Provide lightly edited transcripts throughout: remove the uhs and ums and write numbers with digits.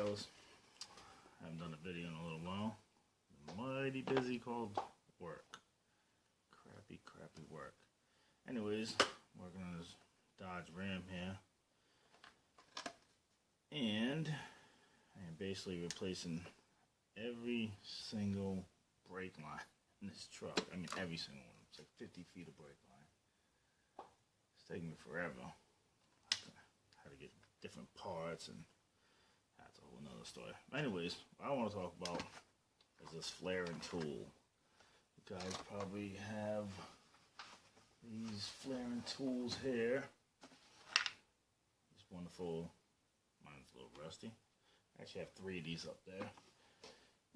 fellas. I haven't done a video in a little while. Mighty busy called work. Crappy work. Anyways, working on this Dodge Ram here. And I am basically replacing every single brake line in this truck. I mean, every single one. It's like 50 feet of brake line. It's taking me forever. How to get different parts, and that's a whole nother story. But anyways, what I want to talk about is this flaring tool. You guys probably have these flaring tools here. It's wonderful. Mine's a little rusty. I actually have 3 of these up there.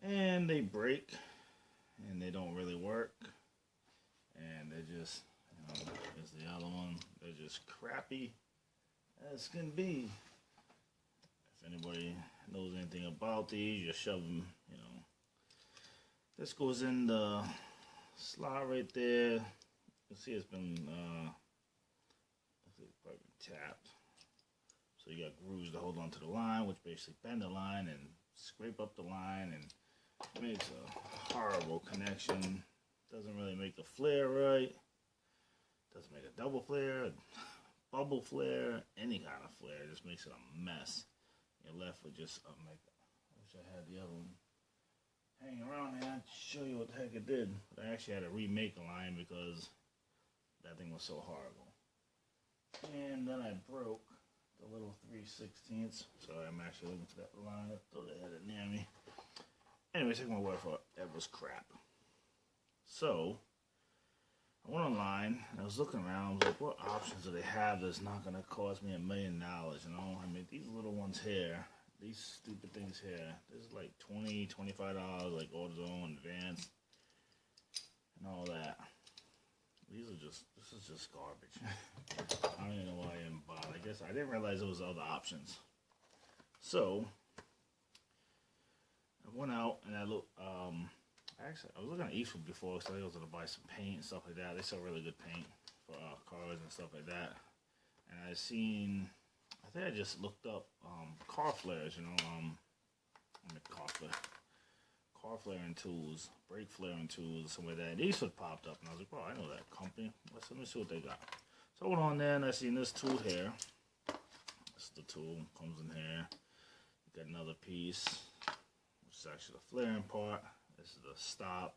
And they break, and they don't really work. And they're just, here's the other one. They're just crappy as can be. If anybody knows anything about these, you shove them, This goes in the slot right there. You can see it's been, probably tapped. So you got grooves to hold onto the line, which basically bend the line and scrape up the line, and makes a horrible connection. Doesn't really make the flare right. Doesn't make a double flare, bubble flare, any kind of flare. It just makes it a mess. You're left with just I wish I had the other one hanging around here to show you what the heck it did. But I actually had to remake a line because that thing was so horrible. And then I broke the little 3/16. So I'm actually looking for that line. I thought I had it near me. Anyway, take my word for it. That was crap. So I went online and I was looking around. I was like, what options do they have that's not going to cost me $1 million? I mean, these little ones here, these stupid things here, this is like $20, $25, like AutoZone, Advanced, and all that. This is just garbage. I don't even know why I didn't buy it. I guess I didn't realize there was other options. So I went out and I looked. Actually, I was looking at Eastwood before because I was going to buy some paint and stuff like that. They sell really good paint for cars and stuff like that. And I think I just looked up car flares, car flaring tools, brake flaring tools, something like that. And Eastwood popped up, and I was like, "Well, I know that company. Let me see what they got." So I went on there and I seen this tool here. This is the tool, comes in here. You got another piece, which is actually the flaring part. This is the stop,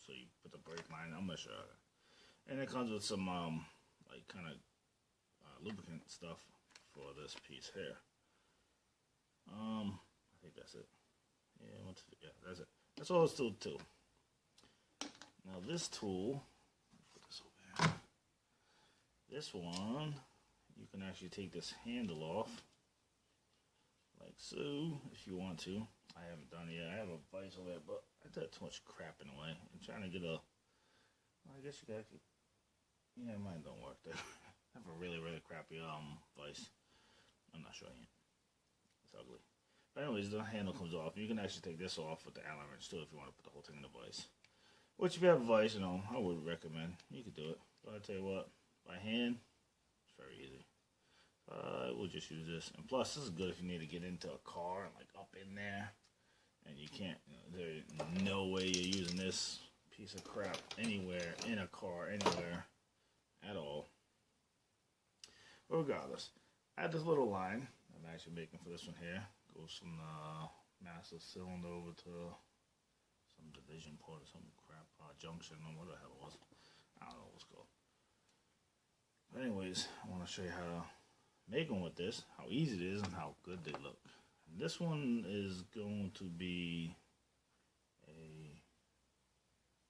so you put the brake line. I'm gonna show you. And it comes with some kind of lubricant stuff for this piece here. I think that's it. Yeah, that's it. That's all this tool too. Now this tool, put this over here. This one, you can actually take this handle off, like so, if you want to. I haven't done it yet. I have a vise over there, but I did too much crap in the way. I'm trying to get I guess you got to, mine don't work there. I have a really crappy vise. I'm not showing you. It's ugly. But anyways, the handle comes off. You can actually take this off with the Allen wrench too if you want to put the whole thing in the vise. Which if you have a vise, I would recommend. You could do it. But I tell you what, by hand, it's very easy. We'll just use this. And plus, this is good if you need to get into a car and like up in there. And you can't, there's no way you're using this piece of crap anywhere, in a car, anywhere, at all. But regardless, I had this little line I'm actually making for this one here. Goes from the master cylinder over to some division port or some crap, junction, or what the hell it was. I don't know what it's called. But anyways, I want to show you how to make them with this, how easy it is, and how good they look. And this one is going to be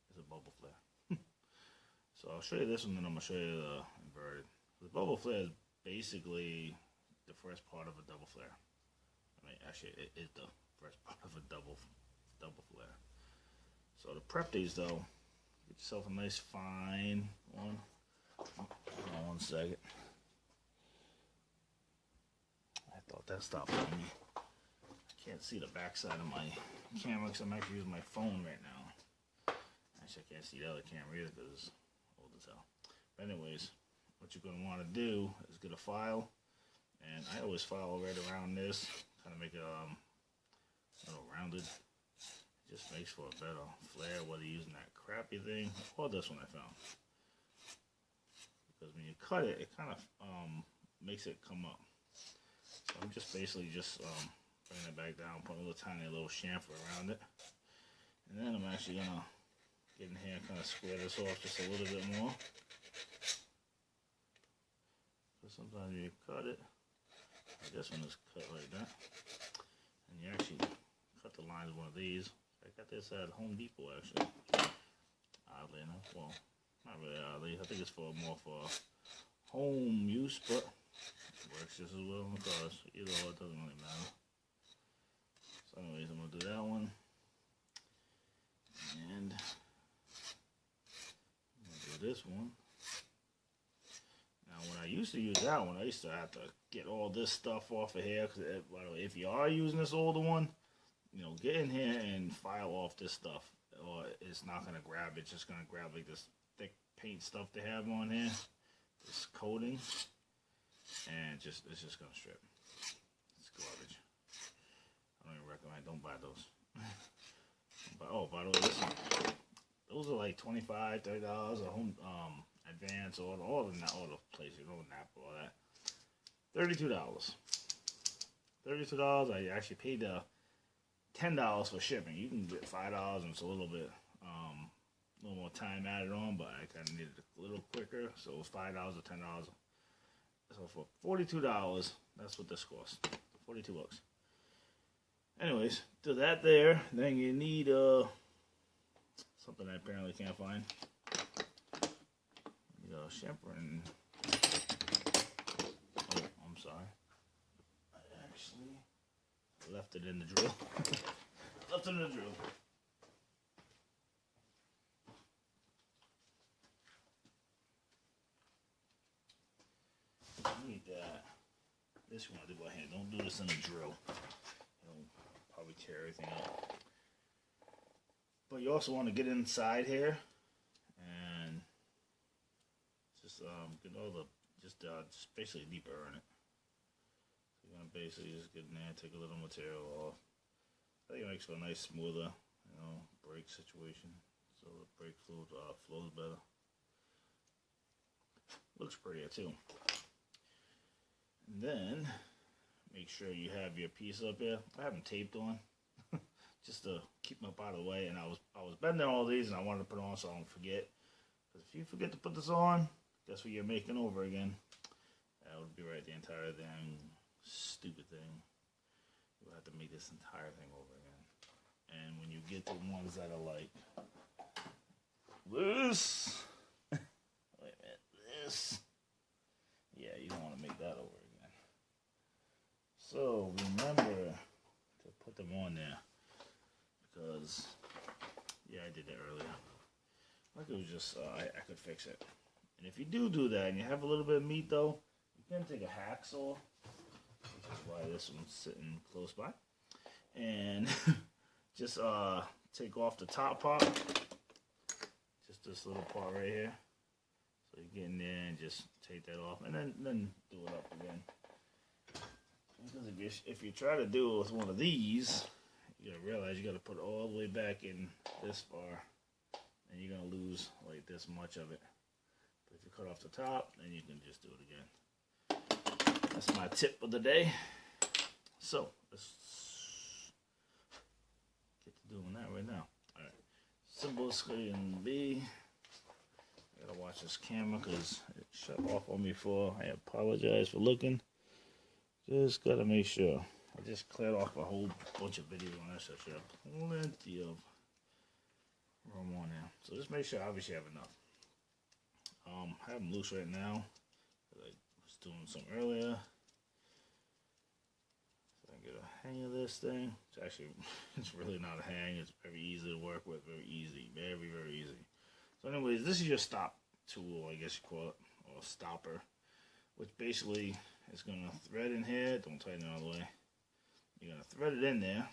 it's a bubble flare. So I'll show you this one, then I'm going to show you the inverted. The bubble flare is basically the first part of a double flare. I mean, actually, it is the first part of a double flare. So to prep these, though, get yourself a nice fine one. Hold on 1 second. I thought that stopped on me. I can't see the back side of my camera because I'm actually using my phone right now. Actually, I can't see the other camera either because it's old as hell. But anyways, what you're going to want to do is get a file. And I always file right around this kind of make it a little rounded. It just makes for a better flare, whether you're using that crappy thing or this one I found. Because when you cut it, it kind of makes it come up. So I'm just basically just bringing it back down, putting a little tiny little chamfer around it. And then I'm actually going to get in here and kind of square this off just a little bit more. Because sometimes you cut it, like this one is cut like that. And you actually cut the lines of one of these. I got this at Home Depot actually. Oddly enough, well, not really oddly. I think it's more for home use, but it works just as well in the cars. Either or, it doesn't really matter. So anyways, I'm going to do that one. And I'm going to do this one. Now, when I used to use that one, I used to have to get all this stuff off of here. Because, by the way, if you are using this older one, you know, get in here and file off this stuff. Or it's not going to grab it. It's just going to grab like this thick paint stuff they have on here. This coating. And it's just going to strip. It's garbage. I don't even recommend. Don't buy those. But, oh, by the way, listen, those are like $25, $30 a home advance, all the places, you know, Napa, all that. $32. $32. I actually paid $10 for shipping. You can get $5 and it's a little bit, a little more time added on, but I kind of needed it a little quicker, so it was $5 or $10. So for $42, that's what this cost. 42 bucks. Anyways, do that there. Then you need something I apparently can't find. You know, chamfer and oh, I'm sorry. I actually left it in the drill. Left it in the drill. You need that. This you want to do by hand. Don't do this in a drill. Probably tear everything up. But you also want to get inside here and just get all the just basically deep burn it. So you're gonna basically just get in there, take a little material off. I think it makes for a nice smoother, you know, brake situation. So the brake fluid flows better. Looks prettier too. And then make sure you have your piece up here. I have them taped on just to keep them up out of the way. And I was bending all these and I wanted to put on so I don't forget. Because if you forget to put this on, guess what you're making over again? That would be right the entire damn stupid thing. You'll have to make this entire thing over again. And when you get the ones that are like this, wait a minute, this, yeah, you don't want to make that over again. So remember to put them on there because, yeah, I did that earlier. Like it was just, I could fix it. And if you do that and you have a little bit of meat though, you can take a hacksaw, which is why this one's sitting close by, and just take off the top part, just this little part right here. So you get in there and just take that off, and then do it up again. Because if you try to do it with one of these, you gotta realize you gotta put it all the way back in this far, and you're gonna lose like this much of it. But if you cut off the top, then you can just do it again. That's my tip of the day. So let's get to doing that right now. All right, simple screen B. I gotta watch this camera because it shut off on me before. I apologize for looking. Just gotta make sure. I just cleared off a whole bunch of videos on that, so I should have plenty of room on there. So just make sure, obviously, you have enough. I have them loose right now. I was doing some earlier. So I can get a hang of this thing. It's actually, it's really not a hang. It's very easy to work with. Very easy. Very, very easy. So anyways, this is your stop tool, I guess you call it, or stopper, which basically is going to thread in here. Don't tighten it all the way. You're going to thread it in there,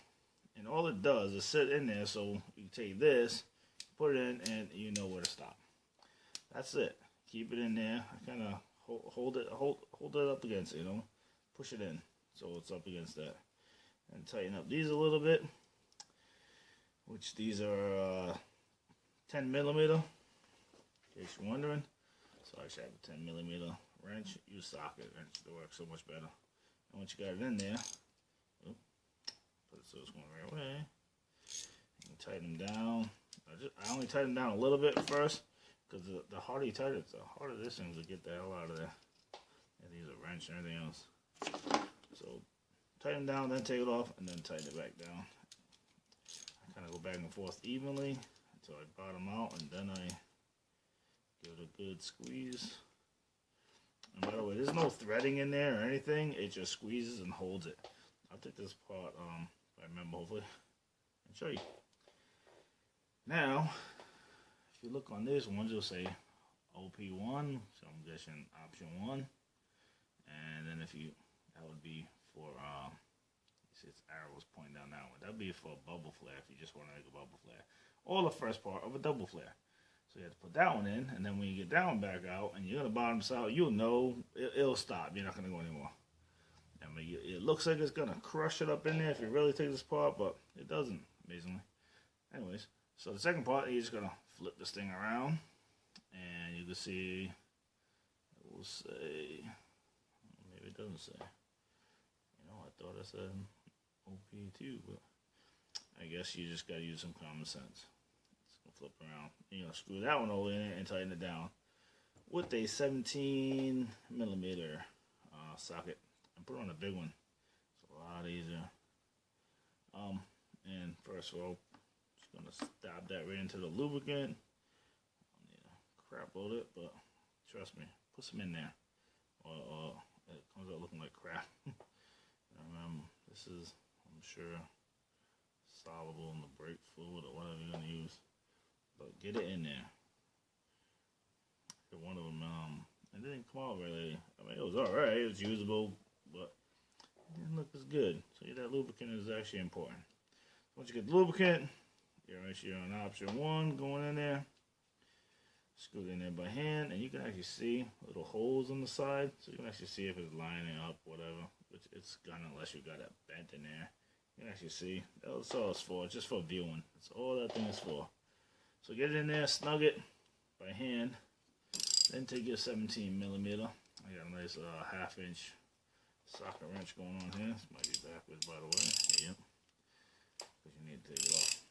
and all it does is sit in there, so you take this, put it in, and you know where to stop. That's it. Keep it in there. I kind of hold it up against it, you know, push it in so it's up against that. And tighten up these a little bit, which these are 10 millimeter, in case you're wondering. So I should have a 10 millimeter wrench. Use socket wrench to work so much better. And once you got it in there, put it so it's going the right way. You can tighten them down. I only tighten them down a little bit first, because the harder you tighten it, the harder this thing will get the hell out of there. And these are wrench and everything else. So tighten down, then take it off, and then tighten it back down. I kind of go back and forth evenly until I bottom out, and then I give it a good squeeze. And by the way, there's no threading in there or anything. It just squeezes and holds it. I'll take this part, if I remember, hopefully, and show you. Now, if you look on this one, you'll say OP1, so I'm guessing option 1. And then that would be for, its arrows pointing down that one. That would be for a bubble flare if you just want to make a bubble flare. Or the first part of a double flare. So you have to put that one in, and then when you get that one back out, and you're going to bottom this out, you'll know it'll stop. You're not going to go anymore. I mean, it looks like it's going to crush it up in there if you really take this part, but it doesn't, amazingly. Anyways, so the second part, you're just going to flip this thing around, and you can see, it will say, maybe it doesn't say. You know, I thought I said OP2, but I guess you just got to use some common sense. Flip around. You're gonna screw that one over in and tighten it down with a 17 millimeter socket, and put on a big one. It's a lot easier. And first of all, just gonna stab that right into the lubricant. I need to crap load it, but trust me, put some in there, or it comes out looking like crap. This is, I'm sure, soluble in the brake fluid or whatever you're gonna use. But get it in there. One of them, it didn't come out really. I mean, it was alright. It was usable, but it didn't look as good. So that lubricant is actually important. Once you get the lubricant, you're actually on option 1 going in there. Screw it in there by hand, and you can actually see little holes on the side, so you can actually see if it's lining up, whatever. Which it's gonna, unless you got it bent in there. You can actually see. That's all it's for. It's just for viewing. That's all that thing is for. So get it in there, snug it by hand, then take your 17 millimeter. I got a nice 1/2 inch socket wrench going on here. This might be backwards, by the way. Yep. Because you need to take it off.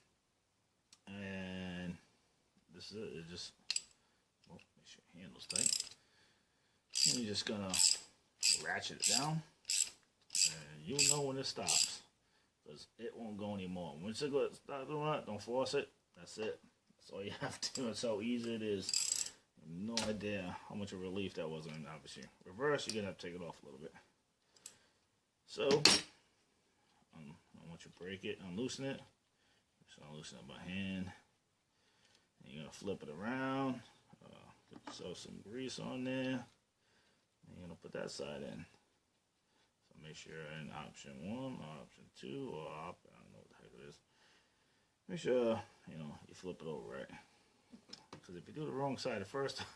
And this is it. It just, well, make sure your handle's tight. And you're just gonna ratchet it down, and you'll know when it stops, because it won't go anymore. Once it goes, stop doing that, don't force it. That's it. That's all you have to do. That's how easy it is. No idea how much of a relief that was. And obviously, reverse, you're gonna have to take it off a little bit. So, once you break it, unloosen it. Just unloosen it by hand. And you're gonna flip it around. Get yourself some grease on there. And you're gonna put that side in. So make sure you're in option 1 or option 2 or I don't know what the heck it is. Make sure, you flip it over right. Because if you do the wrong side the first time,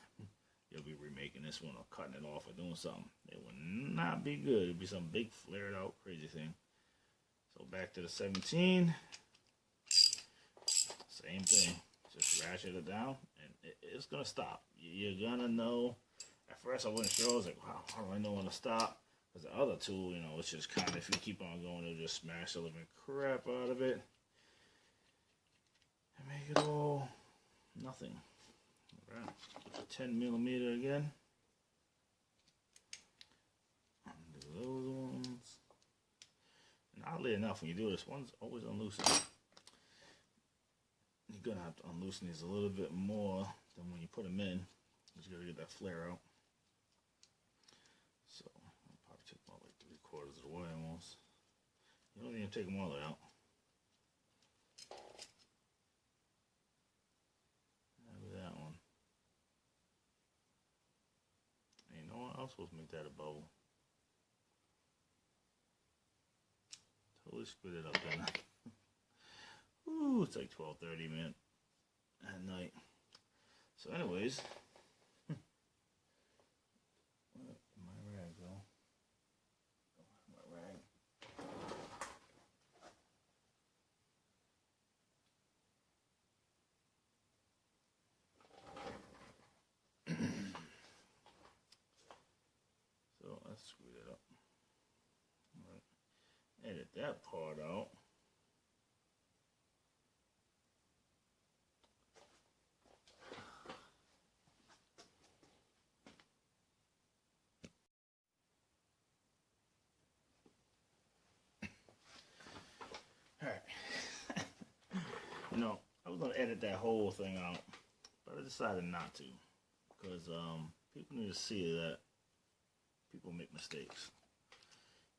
you'll be remaking this one or cutting it off or doing something. It will not be good. It'll be some big flared out crazy thing. So back to the 17. Same thing. Just ratchet it down and it's going to stop. You're going to know. At first I wasn't sure. I was like, wow, how do I know when to stop? Because the other tool, it's just kind of, if you keep on going, it'll just smash the living crap out of it. And make it all nothing. Alright, get the 10 millimeter again. Undo those ones. And oddly enough, when you do this, one's always unloosened. You're going to have to unloosen these a little bit more than when you put them in. You got to get that flare out. So, I'll probably take them all like 3/4 of the way almost. You don't even take them all the way out. I was supposed to make that a bubble. Totally screwed it up, didn't I? Ooh, it's like 12:30, man, at night. So anyways, where did my rag go? My rag. edit that part out. Alright. You know, I was going to edit that whole thing out, but I decided not to. Because people need to see that people make mistakes.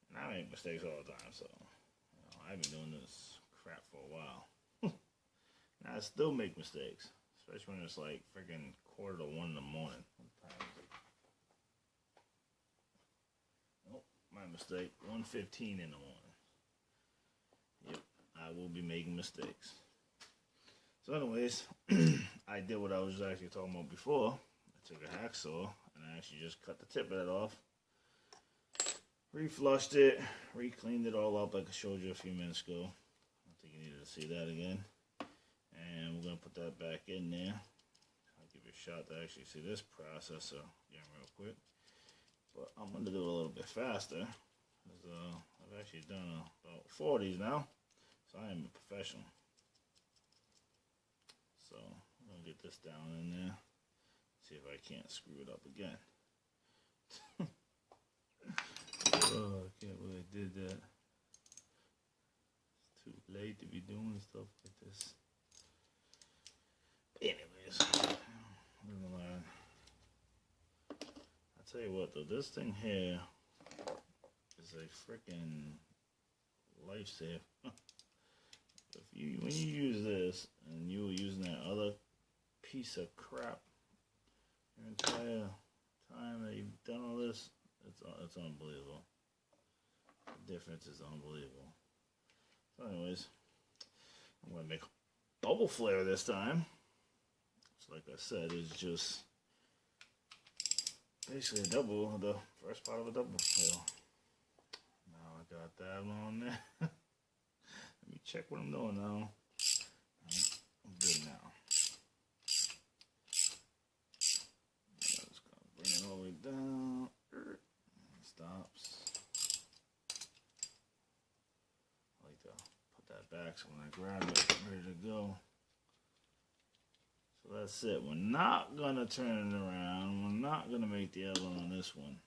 And I make mistakes all the time, so I've been doing this crap for a while. And I still make mistakes, especially when it's like freaking 1:45 in the morning. What time is it? Oh, my mistake. 1:15 in the morning. Yep, I will be making mistakes. So anyways, I did what I was actually talking about before. I took a hacksaw and I actually just cut the tip of it off. Reflushed it, re-cleaned it all up like I showed you a few minutes ago. I don't think you needed to see that again. And we're going to put that back in there. I'll give you a shot to actually see this processor again real quick. But I'm going to do it a little bit faster. Because I've actually done about 4 of these now. So I am a professional. So I'm going to get this down in there. See if I can't screw it up again. Oh, I can't believe I did that. It's too late to be doing stuff like this. But anyways, I tell you what though, this thing here is a freaking lifesaver. When you use this and you were using that other piece of crap your entire time that you've done all this, it's unbelievable. The difference is unbelievable. So anyways, I'm going to make a bubble flare this time. So like I said, it's just basically a double, the first part of a double flare. Now I got that on there. Let me check what I'm doing now. I'm good now. I'm just going to bring it all the way down. Stops. I like to put that back so when I grab it, I'm ready to go. So that's it. We're not going to turn it around. We're not going to make the other on this one.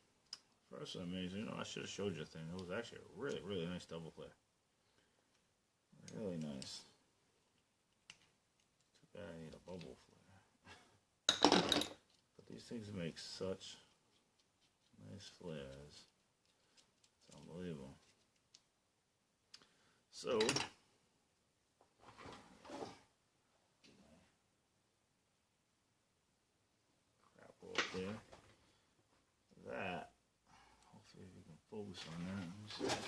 First I made, I should have showed you a thing. It was actually a really, really nice double flare. Really nice. Too bad I need a bubble flare. But these things make such nice flares. It's unbelievable. So, crap off there. That, hopefully we can focus on that.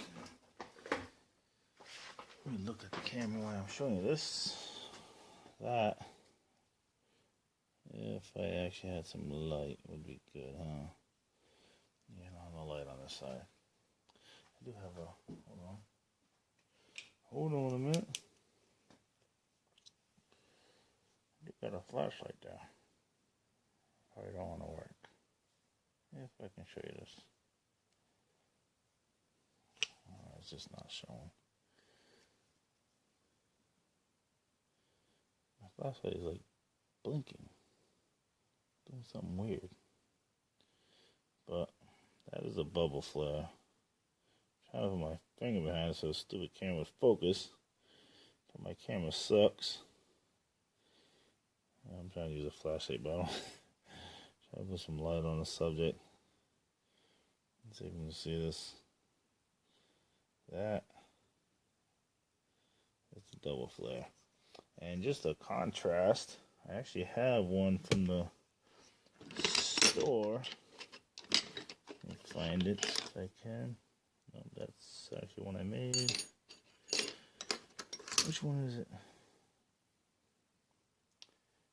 Let me look at the camera while I'm showing you this. That, if I actually had some light, would be good, huh? Yeah, no light on this side. I do have a, hold on a minute. I do got a flashlight there. Probably don't want to work. If I can show you this. It's just not showing. My flashlight is like blinking. Doing something weird. But that is a bubble flare. I'm trying to put my finger behind it so the stupid camera's focus. But my camera sucks. I'm trying to use a flashlight, but I don't. Try to put some light on the subject. Let's see if you can see this. That's a double flare. And just a contrast, I actually have one from the store. Let me find it if I can. No, that's actually one I made. Which one is it?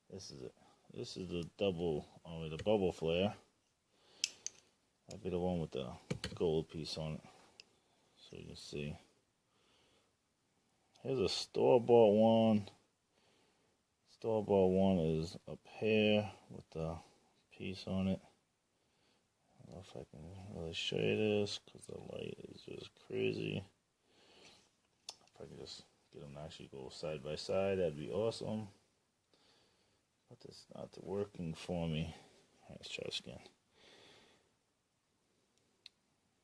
This is it. This is the double, the bubble flare. I'll be the one with the gold piece on it, so you can see. Here's a store-bought one. Store-bought one is a pair with the piece on it. I don't know if I can really show you this because the light is just crazy. If I can just get them to actually go side by side, that'd be awesome. But it's not working for me. Let's try this again.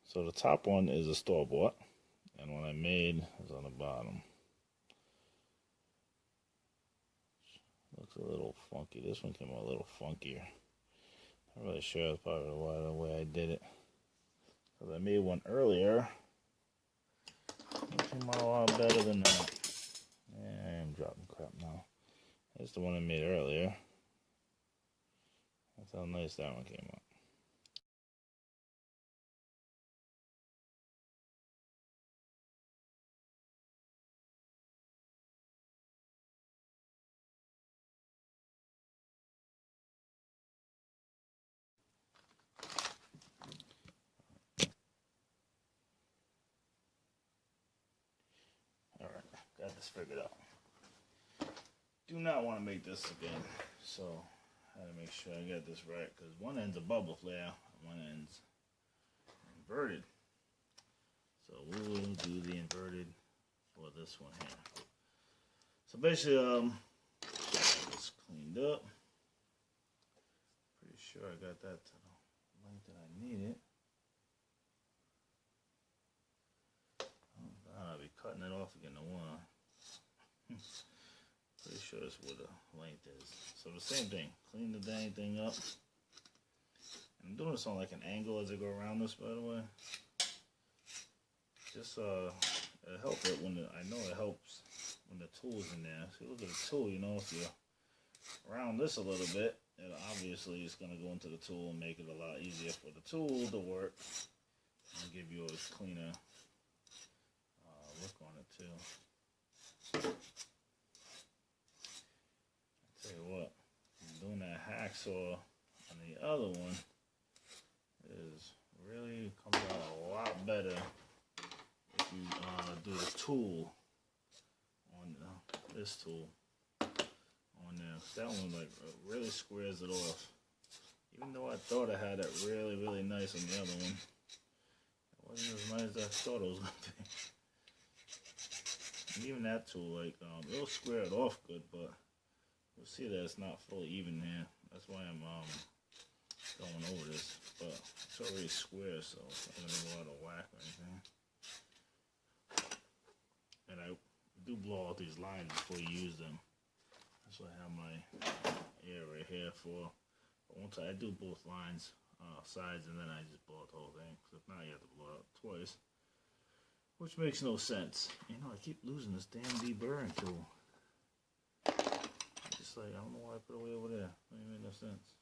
So the top one is a store-bought, and what I made is on the bottom. Looks a little funky. This one came out a little funkier. Not really sure. That's probably the way I did it. Because I made one earlier. It came out a lot better than that. Yeah, I'm dropping crap now. That's the one I made earlier. That's how nice that one came out. Alright, got this figured out. Do not want to make this again, so I had to make sure I get this right, because one end's a bubble flare and one end's inverted. So we will do the inverted for this one here. So basically, it's cleaned up. Pretty sure I got that to the length that I need it. Oh, I'll be cutting it off again to one. Pretty sure that's where the length is. So the same thing. Clean the dang thing up. And I'm doing this on like an angle as I go around this, by the way. Just it helps it when I know it helps when the tool's in there. See, look at the tool. You know, if you round this a little bit, it obviously is going to go into the tool and make it a lot easier for the tool to work and give you a cleaner look on it too. Tell you what, doing that hacksaw on the other one is really comes out a lot better if you do the tool on this tool on there. That one like really squares it off. Even though I thought I had it really nice on the other one, it wasn't as nice as I thought it was gonna be. And even that tool, like it'll square it off good, but you'll see that it's not fully even here. That's why I'm going over this. But it's already square, so it's not gonna go out of whack or anything. And I do blow out these lines before you use them. That's what I have my air right here for. But once I do both lines, sides, and then I just blow out the whole thing. Because if not, you have to blow it out twice. Which makes no sense. You know, I keep losing this damn deburring tool. Just like, I don't know why I put it way over there. It doesn't make no sense.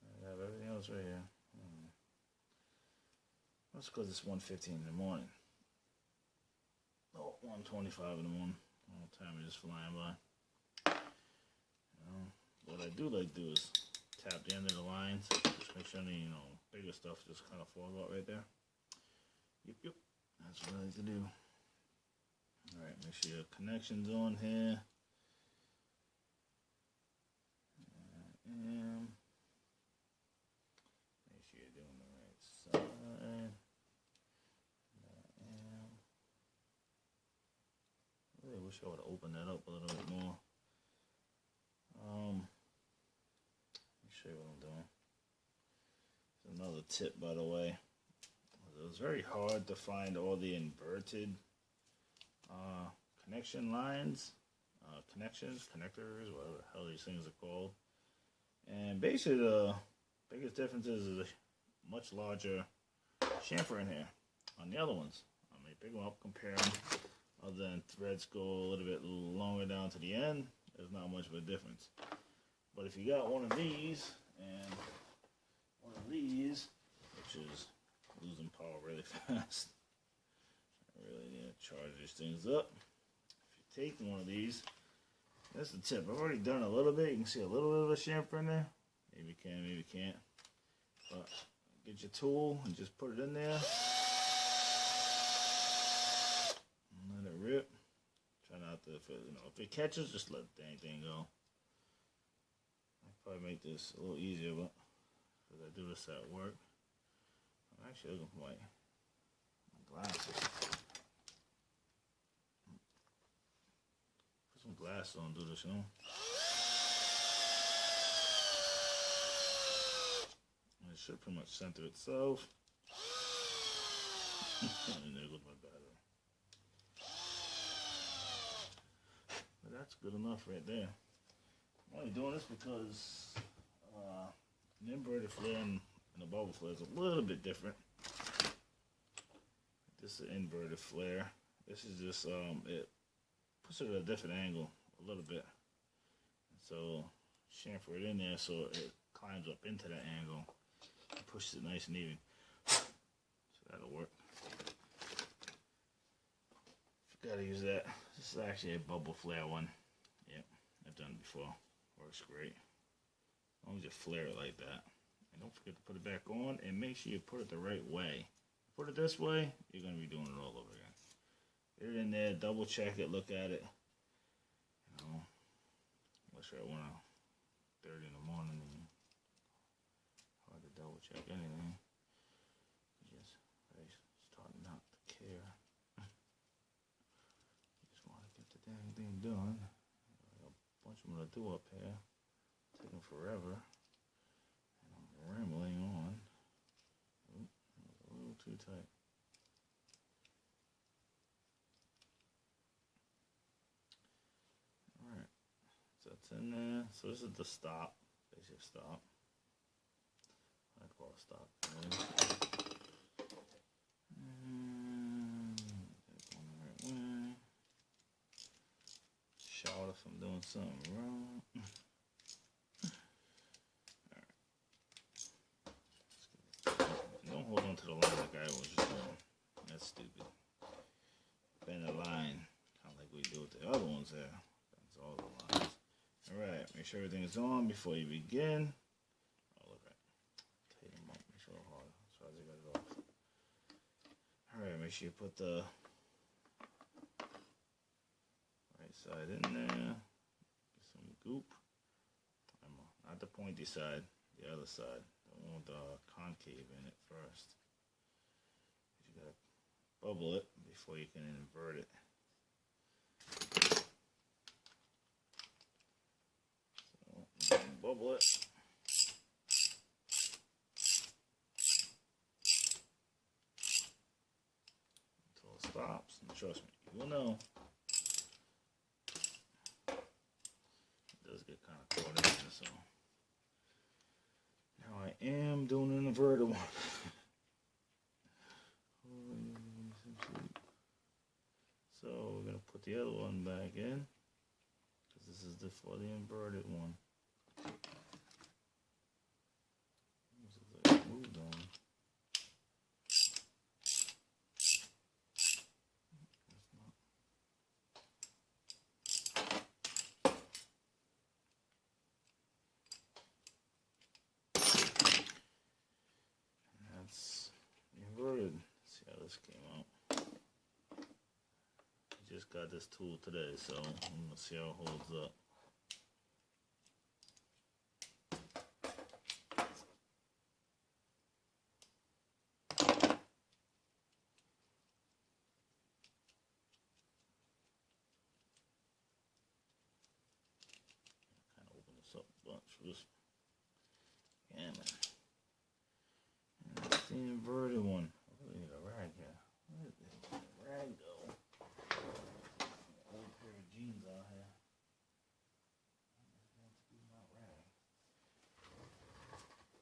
I have everything else right here. That's because it's 1:15 in the morning. Oh, 1:25 in the morning. All the time is just flying by. What I do like to do is tap the end of the lines. Just make sure any, bigger stuff just kind of falls out right there. Yep. That's what I like to do. Alright, make sure your connection's on here. Make sure you're doing the right side. I really wish I would have opened that up a little bit more. Let me show you what I'm doing. There's another tip, by the way. It was very hard to find all the inverted connection lines, connectors, whatever the hell these things are called. And basically the biggest difference is a much larger chamfer in here on the other ones. I may pick them up, compare them. Other than threads go a little bit longer down to the end, there's not much of a difference. But if you got one of these and one of these, which is losing power really fast, I really need to charge these things up. If you take one of these, that's the tip. I've already done a little bit. You can see a little bit of a chamfer in there. Maybe you can, maybe you can't. But get your tool and just put it in there. And let it rip. Try not to, if it catches, just let the dang thing go. I'll probably make this a little easier, but because I do this at work. I'm actually looking for my glasses. gas don't do this, you know. And it should pretty much center itself. And there goes my battery. But that's good enough right there. I'm only doing this because an inverted flare and a bubble flare is a little bit different. This is an inverted flare. This is just it puts it at a different angle a little bit. So chamfer it in there so it climbs up into that angle and pushes it nice and even. So that'll work. Gotta use that. This is actually a bubble flare one. Yep, I've done it before. Works great. As long as you flare it like that. And don't forget to put it back on and make sure you put it the right way. Put it this way, you're gonna be doing it all over again. Get it in there, double check it, look at it. You know, unless you're at 1:30 in the morning and hard to double check anything. You just start not to care. Just want to get the dang thing done. I got a bunch of them to do up here. Taking forever. And I'm rambling on. Oop, that was a little too tight. Alright. So it's in there. So this is the stop. Basic stop. I call it stop. Shout if I'm doing something wrong. Alright. Don't hold on to the line like I was just doing. That's stupid. Bend the line, kind of like we do with the other ones there. That's all the lines. Alright, make sure everything is on before you begin. Oh, look at it. Tighten them up, make sure they're hard. As far as I got it off. Alright, make sure you put the right side in there. Get some goop. Not the pointy side, the other side. Don't want the concave in it first. You gotta bubble it before you can invert it. So, bubble it. Until it stops. And trust me, you will know. It does get kind of caught in there, so. Now I am doing an inverted one. So we're going to put the other one back in, because this is for the inverted one. Moved on. And that's inverted. See how this came out. Just got this tool today, so I'm gonna see how it holds up. Kind of open this up a bunch for this. Yeah, man. And that's the inverted one. I really need a rag here. Where did the rag go? Old pair of jeans out here.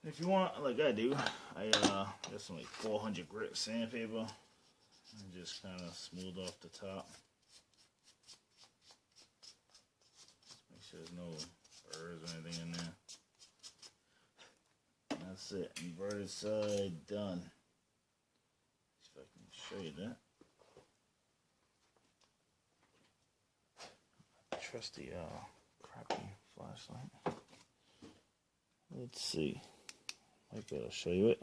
If you want, like I do, I got some like 400 grit sandpaper and just kind of smooth off the top. Just make sure there's no burrs or anything in there. That's it. Inverted side done. See if I can show you that. Trusty crappy flashlight. Let's see. Might be able to show you it.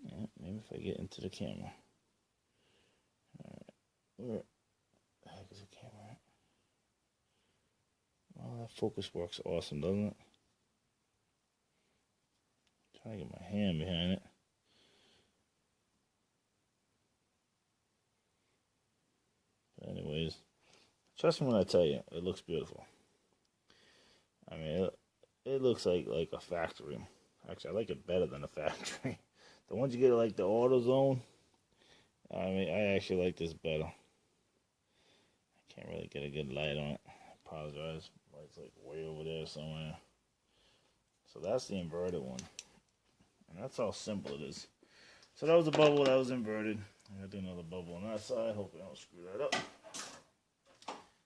Yeah, maybe if I get into the camera. Alright. Where the heck is the camera at? Well, that focus works awesome, doesn't it? I'm trying to get my hand behind it. But anyways, Trust me when I tell you, it looks beautiful. I mean, it looks like a factory. Actually, I like it better than a factory. The ones you get at like the AutoZone, I mean, I actually like this better. I can't really get a good light on it. I apologize. Light's like way over there somewhere. So that's the inverted one. And that's how simple it is. So that was a bubble that was inverted. I'm going to do another bubble on that side. Hopefully I don't screw that up.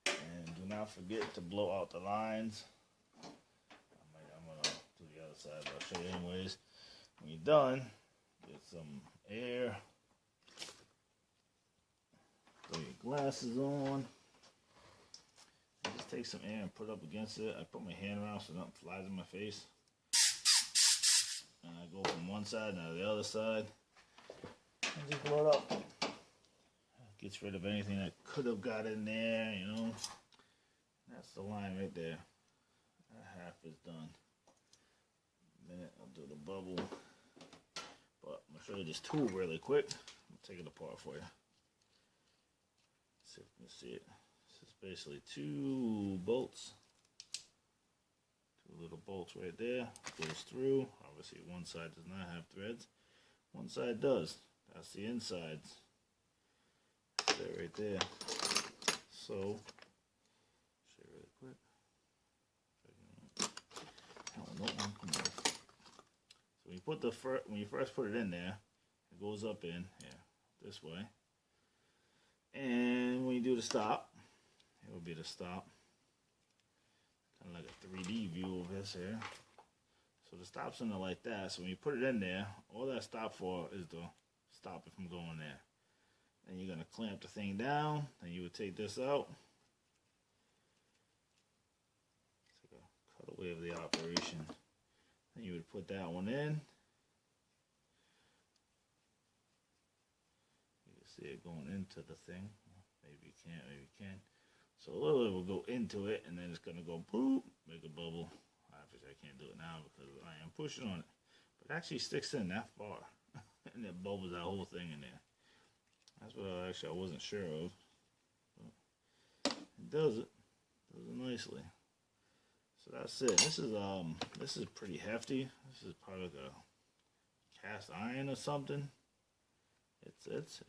And do not forget to blow out the lines. I'm going to do the other side, but I'll show you anyways. When you're done, get some air. Throw your glasses on. And just take some air and put it up against it. I put my hand around so nothing flies in my face. And I go from one side now to the other side. And just blow it up. Gets rid of anything that could have got in there, you know. That's the line right there. That half is done. In a minute, I'll do the bubble. But I'm going to show you this tool really quick. I'll take it apart for you. See if you can see it. This is basically two bolts. Two little bolts right there. Goes through. Obviously one side does not have threads. One side does. That's the insides. That's it right there. So, show you really quick. So when you first put it in there, it goes up in here this way. And when you do the stop, it will be the stop. Kind of like a 3D view of this here. So the stop's in there like that. So when you put it in there, all that stop for is to stop it from going there. Then you're going to clamp the thing down. Then you would take this out. It's like a cutaway of the operation. Then you would put that one in. You can see it going into the thing. Maybe you can't, maybe you can. So a little bit will go into it, and then it's going to go boop, make a bubble. Obviously, I can't do it now because I am pushing on it. But it actually sticks in that far. And it bubbles that whole thing in there. That's what I wasn't sure of. But it does it. Does it nicely. So that's it. This is pretty hefty. This is probably like a cast iron or something. It's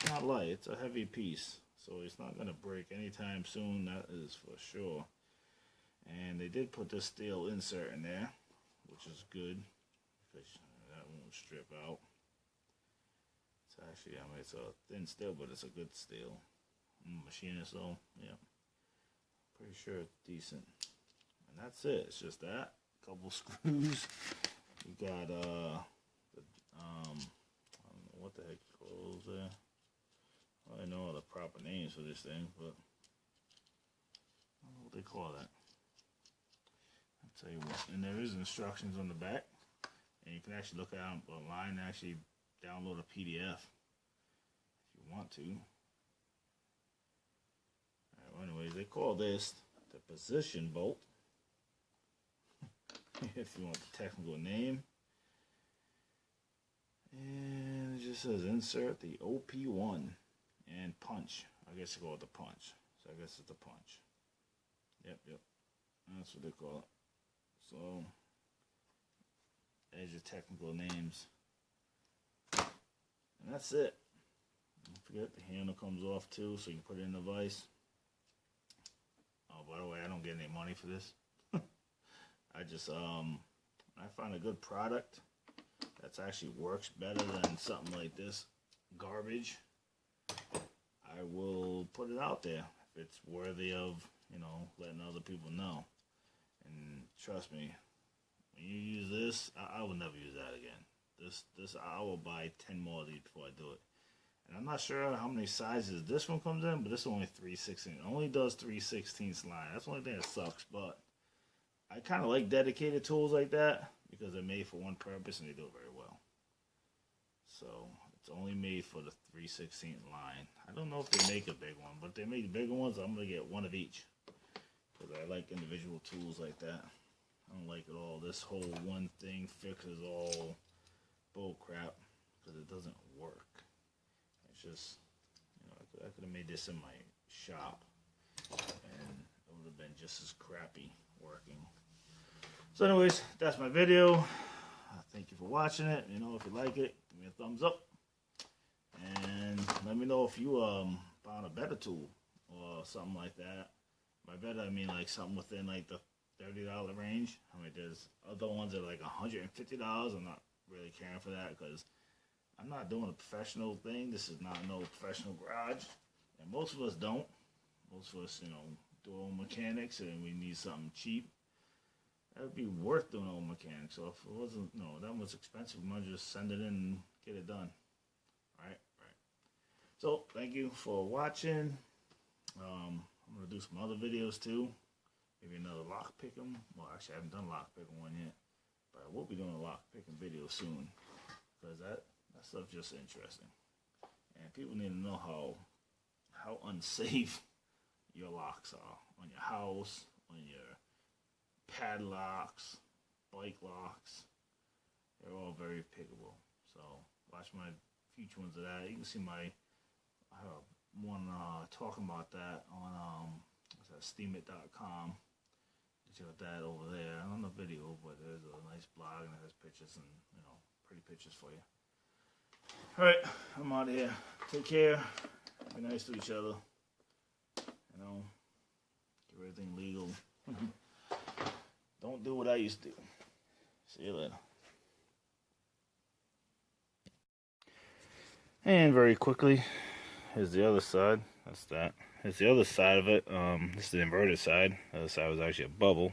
not light. It's a heavy piece. So it's not gonna break anytime soon, that is for sure. And they did put this steel insert in there, which is good because that won't strip out. It's actually, I mean, it's a thin steel, but it's a good steel. Machinist though, yeah. Pretty sure it's decent. And that's it. It's just that. Couple screws. You got I don't know what the heck it calls there. I don't know all the proper names for this thing, but I don't know what they call that. I'll tell you what. And there is instructions on the back, and you can actually look at them online and actually download a PDF if you want to. Alright, well, anyways, they call this the position bolt. If you want the technical name. And it just says insert the OP1 and punch. I guess you call it the punch. So I guess it's the punch. Yep. That's what they call it. So there's your technical names. And that's it. Don't forget the handle comes off too, so you can put it in the vise. Oh, by the way, I don't get any money for this. I just I find a good product that's actually works better than something like this garbage, I will put it out there if it's worthy of, you know, letting other people know. And trust me, when you use this, I will never use that again. This I will buy 10 more of these before I do it. And I'm not sure how many sizes this one comes in, but this is only 3/16. It only does 3/16 line. That's the only thing that sucks, but I kind of like dedicated tools like that because they're made for one purpose and they do it very well. So it's only made for the 3/16 line. I don't know if they make a big one, but if they make bigger ones, I'm going to get one of each. Because I like individual tools like that. I don't like it all. This whole one thing fixes all bull crap because it doesn't work. It's just, you know, I could have made this in my shop. and it would have been just as crappy working. So anyways, that's my video. Thank you for watching it. You know, if you like it, give me a thumbs up. And let me know if you found a better tool or something like that. By better, I mean like something within like the $30 range. I mean, there's other ones that are like $150. I'm not really caring for that because I'm not doing a professional thing. This is not no professional garage. And most of us don't. Most of us, you know, do our own mechanics and we need something cheap. That would be worth doing our own mechanics. So if it wasn't, you know, that much expensive, we might just send it in and get it done. Alright? Right. So, thank you for watching. I'm going to do some other videos too. Maybe another lock picking. Well, actually, I haven't done lock picking one yet. But I will be doing a lock picking video soon. Because that stuff's just interesting. And people need to know how unsafe your locks are. On your house, on your padlocks, bike locks. They're all very pickable. So, watch my future ones of that. You can see I have one talking about that on Steemit.com. Check out that over there. On the video, but there's a nice blog and it has pictures and, you know, pretty pictures for you. Alright, I'm out of here. Take care. Be nice to each other. You know, keep everything legal. Don't do what I used to do. See you later. And very quickly, here's the other side. That's that. Here's the other side of it. This is the inverted side. The other side was actually a bubble.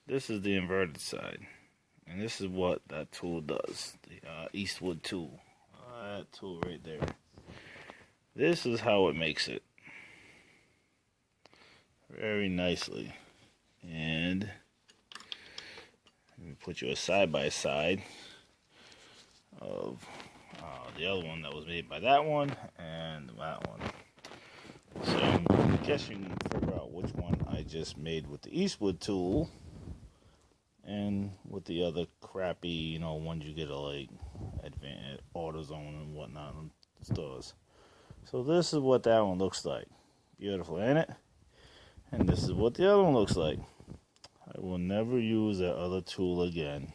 This is the inverted side. And this is what that tool does. The Eastwood tool. That tool right there. This is how it makes it. Very nicely. And let me put you a side by side of the other one that was made by that one and that one. So I guess you can figure out which one I just made with the Eastwood tool and with the other crappy, you know, ones you get at like Advanced AutoZone and whatnot in stores. So this is what that one looks like. Beautiful, ain't it? And this is what the other one looks like. I will never use that other tool again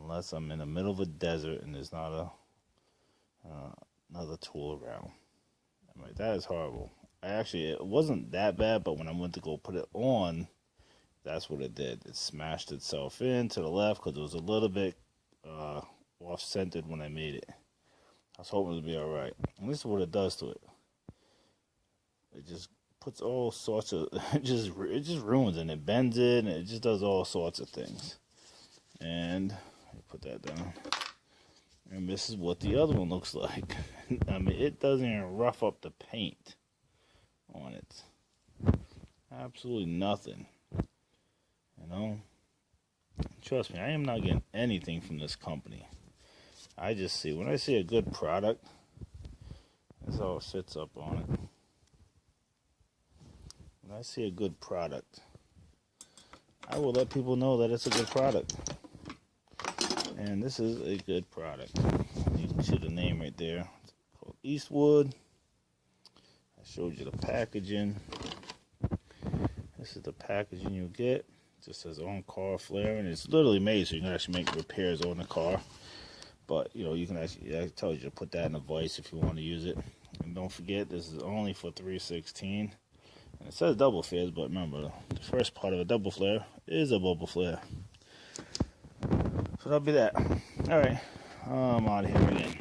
unless I'm in the middle of a desert and there's not another tool around. I'm like, that is horrible. It wasn't that bad, but when I went to go put it on, that's what it did. It smashed itself in to the left because it was a little bit off-centered when I made it. I was hoping it would be alright. And this is what it does to it. It just puts all sorts of, it just ruins it, and it bends it, and it just does all sorts of things. And put that down. And this is what the other one looks like. I mean, it doesn't even rough up the paint on it. Absolutely nothing. You know? Trust me, I am not getting anything from this company. I just see, when I see a good product, that's how it fits up on it. When I see a good product, I will let people know that it's a good product. And this is a good product. You can see the name right there. It's called Eastwood. I showed you the packaging. This is the packaging you get. It just says on car flaring. It's literally made so you can actually make repairs on the car. But, you know, you can actually, I told you to put that in a vise if you want to use it. And don't forget, this is only for 316. And it says double flares, but remember, the first part of a double flare is a bubble flare. So that'll be that. Alright, I'm out of here again.